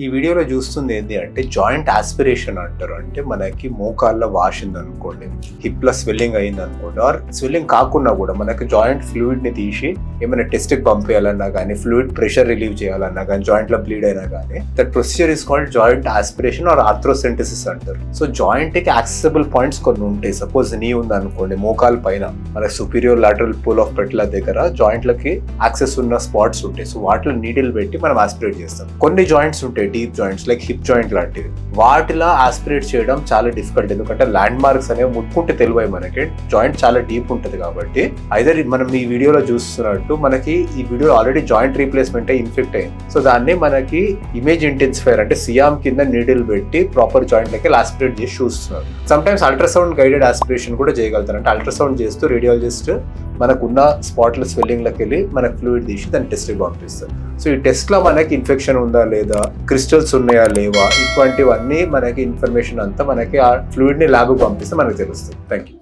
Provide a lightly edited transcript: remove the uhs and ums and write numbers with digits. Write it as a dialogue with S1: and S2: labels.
S1: ఈ వీడియోలో చూస్తుంది ఏంటి అంటే జాయింట్ ఆస్పిరేషన్ అంటారు. అంటే మనకి మోకాళ్ళ వాష్ అనుకోండి, హిప్ లో స్వెల్లింగ్ అయింది అనుకోండి, ఆర్ స్వెల్లింగ్ కాకుండా కూడా మనకి జాయింట్ ఫ్లూయిడ్ ని తీసి ఏమైనా టెస్ట్ కి పంపించాలన్నా కానీ, ఫ్లూయిడ్ ప్రెషర్ రిలీవ్ చేయాలన్నా కానీ, జాయింట్ లో బ్లీడ్ అయినా కానీ, that procedure is called joint aspiration or arthrocentesis అంటారు. సో జాయింట్ కి యాక్సెసిబుల్ పాయింట్స్ కొన్ని ఉంటాయి. సపోజ్ నీ ఉంది అనుకోండి, మోకాల పైన మన సుపీరియర్ లాటరల్ పూల్ ఆఫ్ పెట్ల దగ్గర జాయింట్లకి యాక్సెస్ ఉన్న స్పాట్స్ ఉంటాయి. సో వాటిలో నీడిల్ పెట్టి మనం ఆస్పిరేట్ చేస్తాం. కొన్ని జాయింట్స్ ఉంటాయి, deep joints like hip joint లాంటివి, వాటిలో ఆస్పిరేట్ చేయడం చాలా డిఫికల్ట్. ఎందుకంటే ల్యాండ్ మార్క్స్ అనేవి ముట్టుకుంటే తెలివాయి మనకి. జాయింట్ చాలా డీప్ ఉంటుంది కాబట్టి ఐదర్ మనం ఈ వీడియోలో చూస్తున్నట్టు మనకి ఈ video already joint replacement infect అయింది. సో దాన్ని మనకి ఇమేజ్ ఇంటెన్సిఫైర్ అంటే సియామ్ కింద నీడిల్ పెట్టి ప్రాపర్ జాయింట్ లకి ఆస్పిరేట్ చేసి చూస్తున్నారు. Some times ultrasound guided aspiration కూడా చేయగలుగుతారు. అంటే అల్ట్రాసౌండ్ చేస్తూ రేడియాలజిస్ట్ మనకున్న స్పాట్ల స్వెల్లింగ్లోకి వెళ్ళి మనకు ఫ్లూయిడ్ తీసి దాన్ని టెస్ట్కి పంపిస్తారు. సో ఈ టెస్ట్లో మనకి ఇన్ఫెక్షన్ ఉందా లేదా, క్రిస్టల్స్ ఉన్నాయా లేవా, ఇటువంటివన్నీ మనకి ఇన్ఫర్మేషన్ అంతా మనకి ఆ ఫ్లూయిడ్ని ల్యాబ్కి పంపిస్తే మనకు తెలుస్తుంది. Thank you.